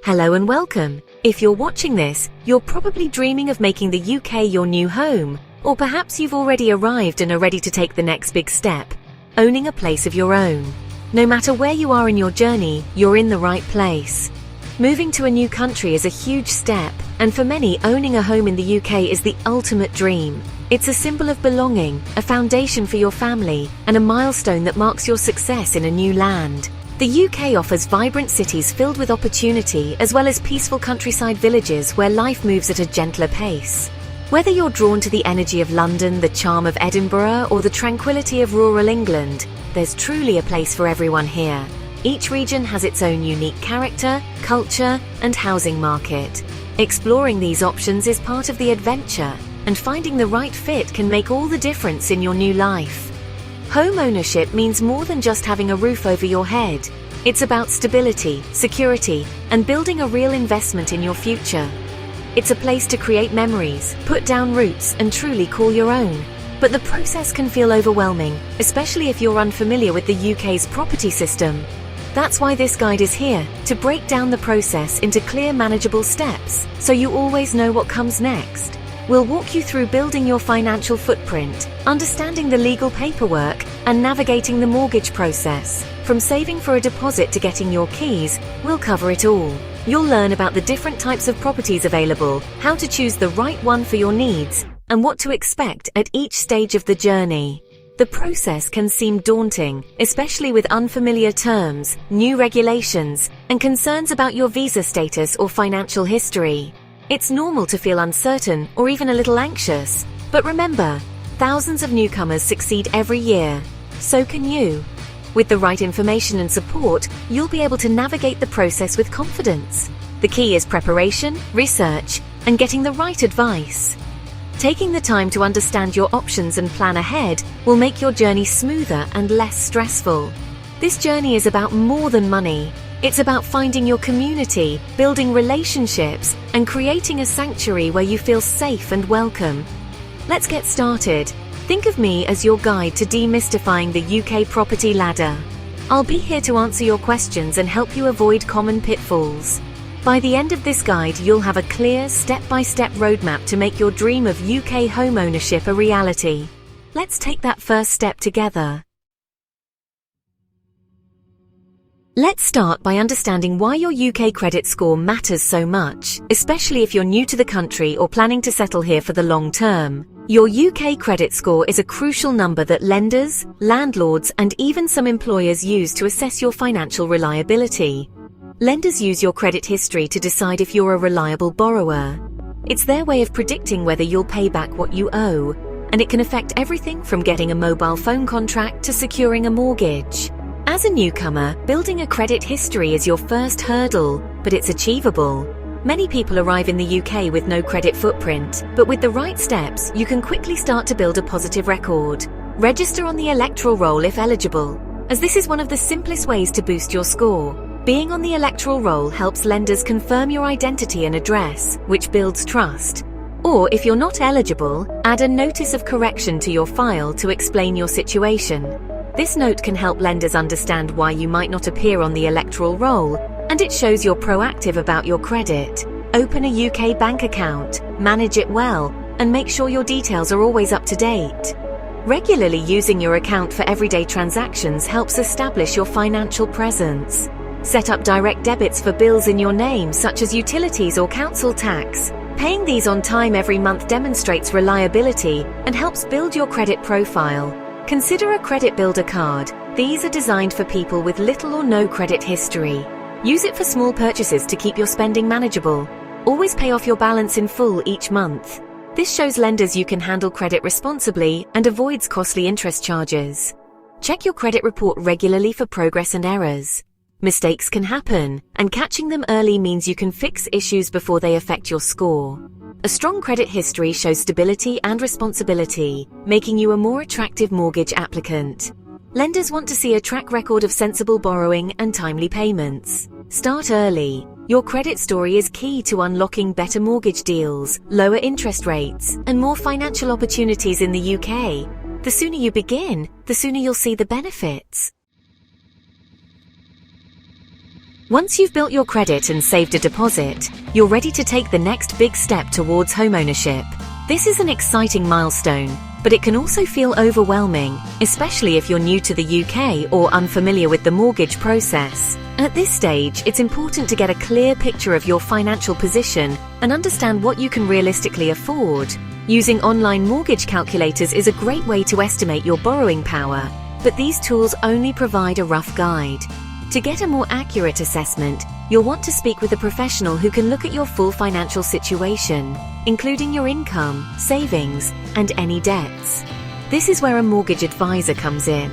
Hello and welcome. If you're watching this, you're probably dreaming of making the UK your new home, or perhaps you've already arrived and are ready to take the next big step, owning a place of your own. No matter where you are in your journey, you're in the right place. Moving to a new country is a huge step, and for many, owning a home in the UK is the ultimate dream. It's a symbol of belonging, a foundation for your family, and a milestone that marks your success in a new land. The UK offers vibrant cities filled with opportunity, as well as peaceful countryside villages where life moves at a gentler pace. Whether you're drawn to the energy of London, the charm of Edinburgh, or the tranquility of rural England, there's truly a place for everyone here. Each region has its own unique character, culture, and housing market. Exploring these options is part of the adventure, and finding the right fit can make all the difference in your new life. Home ownership means more than just having a roof over your head. It's about stability, security, and building a real investment in your future. It's a place to create memories, put down roots, and truly call your own. But the process can feel overwhelming, especially if you're unfamiliar with the UK's property system. That's why this guide is here, to break down the process into clear, manageable steps, so you always know what comes next. We'll walk you through building your financial footprint, understanding the legal paperwork, and navigating the mortgage process. From saving for a deposit to getting your keys, we'll cover it all. You'll learn about the different types of properties available, how to choose the right one for your needs, and what to expect at each stage of the journey. The process can seem daunting, especially with unfamiliar terms, new regulations, and concerns about your visa status or financial history. It's normal to feel uncertain or even a little anxious, but remember, thousands of newcomers succeed every year. So can you. With the right information and support, you'll be able to navigate the process with confidence. The key is preparation, research, and getting the right advice. Taking the time to understand your options and plan ahead will make your journey smoother and less stressful. This journey is about more than money. It's about finding your community, building relationships, and creating a sanctuary where you feel safe and welcome. Let's get started. Think of me as your guide to demystifying the UK property ladder. I'll be here to answer your questions and help you avoid common pitfalls. By the end of this guide, you'll have a clear, step-by-step roadmap to make your dream of UK home ownership a reality. Let's take that first step together. Let's start by understanding why your UK credit score matters so much, especially if you're new to the country or planning to settle here for the long term. Your UK credit score is a crucial number that lenders, landlords, and even some employers use to assess your financial reliability. Lenders use your credit history to decide if you're a reliable borrower. It's their way of predicting whether you'll pay back what you owe, and it can affect everything from getting a mobile phone contract to securing a mortgage. As a newcomer, building a credit history is your first hurdle, but it's achievable. Many people arrive in the UK with no credit footprint, but with the right steps, you can quickly start to build a positive record. Register on the electoral roll if eligible, as this is one of the simplest ways to boost your score. Being on the electoral roll helps lenders confirm your identity and address, which builds trust. Or if you're not eligible, add a notice of correction to your file to explain your situation. This note can help lenders understand why you might not appear on the electoral roll, and it shows you're proactive about your credit. Open a UK bank account, manage it well, and make sure your details are always up to date. Regularly using your account for everyday transactions helps establish your financial presence. Set up direct debits for bills in your name, such as utilities or council tax. Paying these on time every month demonstrates reliability and helps build your credit profile. Consider a credit builder card. These are designed for people with little or no credit history. Use it for small purchases to keep your spending manageable. Always pay off your balance in full each month. This shows lenders you can handle credit responsibly and avoids costly interest charges. Check your credit report regularly for progress and errors. Mistakes can happen, and catching them early means you can fix issues before they affect your score. A strong credit history shows stability and responsibility, making you a more attractive mortgage applicant. Lenders want to see a track record of sensible borrowing and timely payments. Start early. Your credit story is key to unlocking better mortgage deals, lower interest rates, and more financial opportunities in the UK. The sooner you begin, the sooner you'll see the benefits. Once you've built your credit and saved a deposit, you're ready to take the next big step towards homeownership. This is an exciting milestone, but it can also feel overwhelming, especially if you're new to the UK or unfamiliar with the mortgage process. At this stage, it's important to get a clear picture of your financial position and understand what you can realistically afford. Using online mortgage calculators is a great way to estimate your borrowing power, but these tools only provide a rough guide. To get a more accurate assessment, you'll want to speak with a professional who can look at your full financial situation, including your income, savings, and any debts. This is where a mortgage advisor comes in.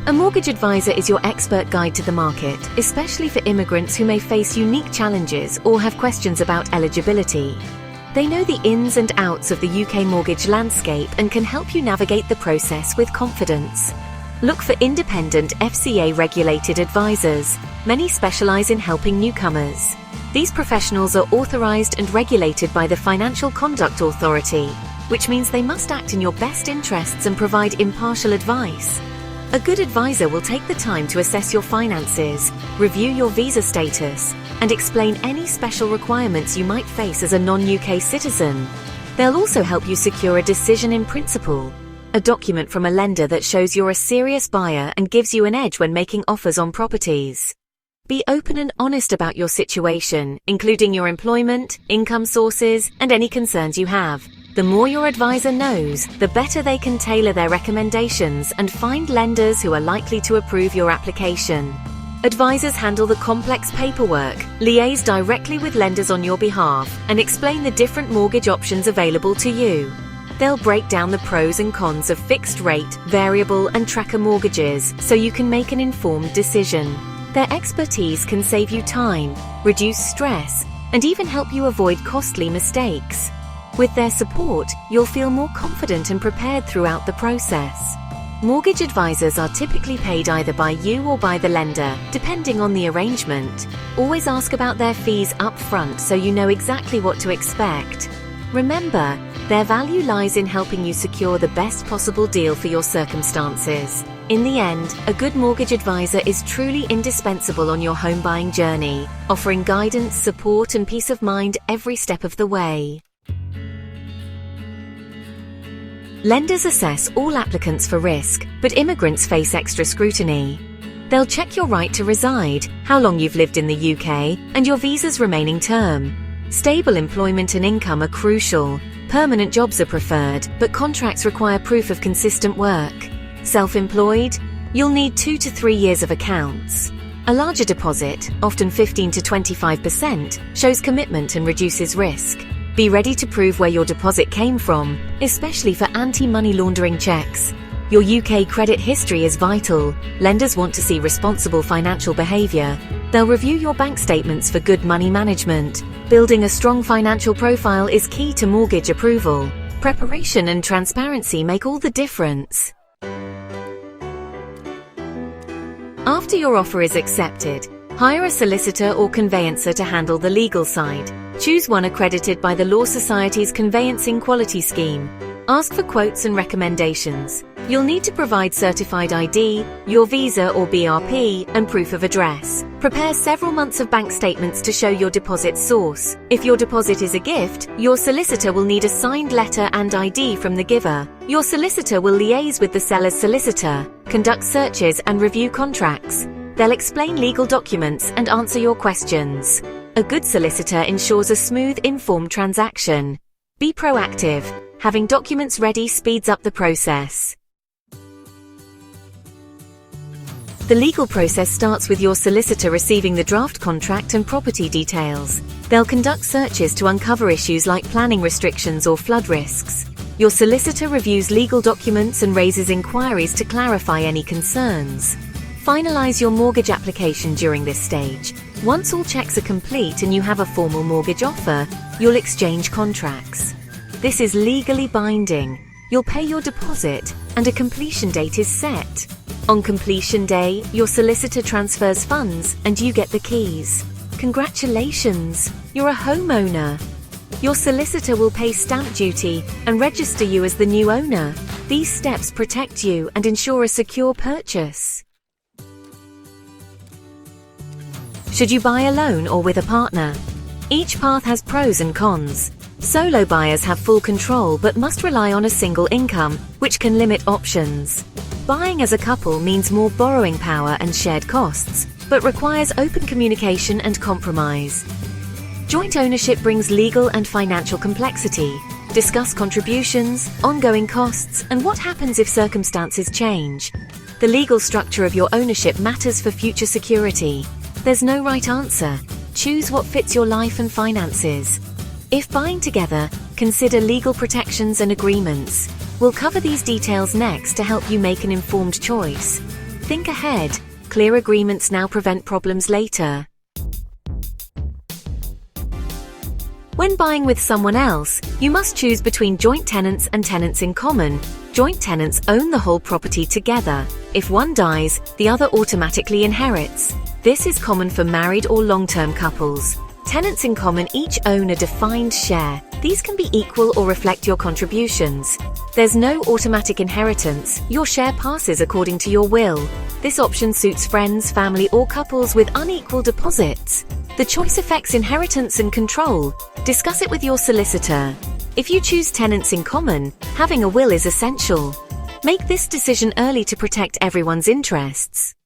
A mortgage advisor is your expert guide to the market, especially for immigrants who may face unique challenges or have questions about eligibility. They know the ins and outs of the UK mortgage landscape and can help you navigate the process with confidence. Look for independent FCA-regulated advisors. Many specialize in helping newcomers. These professionals are authorized and regulated by the Financial Conduct Authority, which means they must act in your best interests and provide impartial advice. A good advisor will take the time to assess your finances, review your visa status, and explain any special requirements you might face as a non-UK citizen. They'll also help you secure a decision in principle, a document from a lender that shows you're a serious buyer and gives you an edge when making offers on properties. Be open and honest about your situation, including your employment, income sources, and any concerns you have. The more your advisor knows, the better they can tailor their recommendations and find lenders who are likely to approve your application. Advisors handle the complex paperwork, liaise directly with lenders on your behalf, and explain the different mortgage options available to you. They'll break down the pros and cons of fixed rate, variable, and tracker mortgages so you can make an informed decision. Their expertise can save you time, reduce stress, and even help you avoid costly mistakes. With their support, you'll feel more confident and prepared throughout the process. Mortgage advisors are typically paid either by you or by the lender, depending on the arrangement. Always ask about their fees up front so you know exactly what to expect. Remember, their value lies in helping you secure the best possible deal for your circumstances. In the end, a good mortgage advisor is truly indispensable on your home buying journey, offering guidance, support, and peace of mind every step of the way. Lenders assess all applicants for risk, but immigrants face extra scrutiny. They'll check your right to reside, how long you've lived in the UK, and your visa's remaining term. Stable employment and income are crucial. Permanent jobs are preferred, but contracts require proof of consistent work. Self-employed? You'll need 2 to 3 years of accounts. A larger deposit, often 15 to 25%, shows commitment and reduces risk. Be ready to prove where your deposit came from, especially for anti-money laundering checks. Your UK credit history is vital. Lenders want to see responsible financial behaviour. They'll review your bank statements for good money management. Building a strong financial profile is key to mortgage approval. Preparation and transparency make all the difference. After your offer is accepted, hire a solicitor or conveyancer to handle the legal side. Choose one accredited by the Law Society's Conveyancing Quality Scheme. Ask for quotes and recommendations. You'll need to provide certified ID, your visa or BRP, and proof of address. Prepare several months of bank statements to show your deposit source. If your deposit is a gift, your solicitor will need a signed letter and ID from the giver. Your solicitor will liaise with the seller's solicitor, conduct searches and review contracts. They'll explain legal documents and answer your questions. A good solicitor ensures a smooth, informed transaction. Be proactive. Having documents ready speeds up the process. The legal process starts with your solicitor receiving the draft contract and property details. They'll conduct searches to uncover issues like planning restrictions or flood risks. Your solicitor reviews legal documents and raises inquiries to clarify any concerns. Finalize your mortgage application during this stage. Once all checks are complete and you have a formal mortgage offer, you'll exchange contracts. This is legally binding. You'll pay your deposit and a completion date is set. On completion day, your solicitor transfers funds and you get the keys. Congratulations! You're a homeowner. Your solicitor will pay stamp duty and register you as the new owner. These steps protect you and ensure a secure purchase. Should you buy alone or with a partner? Each path has pros and cons. Solo buyers have full control but must rely on a single income, which can limit options. Buying as a couple means more borrowing power and shared costs, but requires open communication and compromise. Joint ownership brings legal and financial complexity. Discuss contributions, ongoing costs, and what happens if circumstances change. The legal structure of your ownership matters for future security. There's no right answer. Choose what fits your life and finances. If buying together, consider legal protections and agreements. We'll cover these details next to help you make an informed choice. Think ahead. Clear agreements now prevent problems later. When buying with someone else, you must choose between joint tenants and tenants in common. Joint tenants own the whole property together. If one dies, the other automatically inherits. This is common for married or long-term couples. Tenants in common each own a defined share. These can be equal or reflect your contributions. There's no automatic inheritance. Your share passes according to your will. This option suits friends, family, or couples with unequal deposits. The choice affects inheritance and control. Discuss it with your solicitor. If you choose tenants in common, having a will is essential. Make this decision early to protect everyone's interests.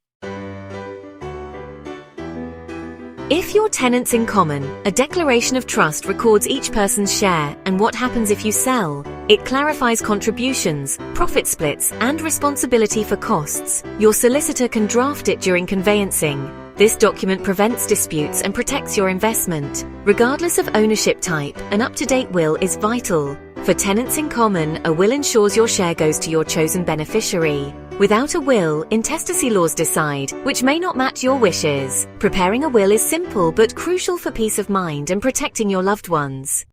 If you're tenants in common, a declaration of trust records each person's share and what happens if you sell. It clarifies contributions, profit splits, and responsibility for costs. Your solicitor can draft it during conveyancing. This document prevents disputes and protects your investment. Regardless of ownership type, an up-to-date will is vital. For tenants in common, a will ensures your share goes to your chosen beneficiary. Without a will, intestacy laws decide, which may not match your wishes. Preparing a will is simple but crucial for peace of mind and protecting your loved ones.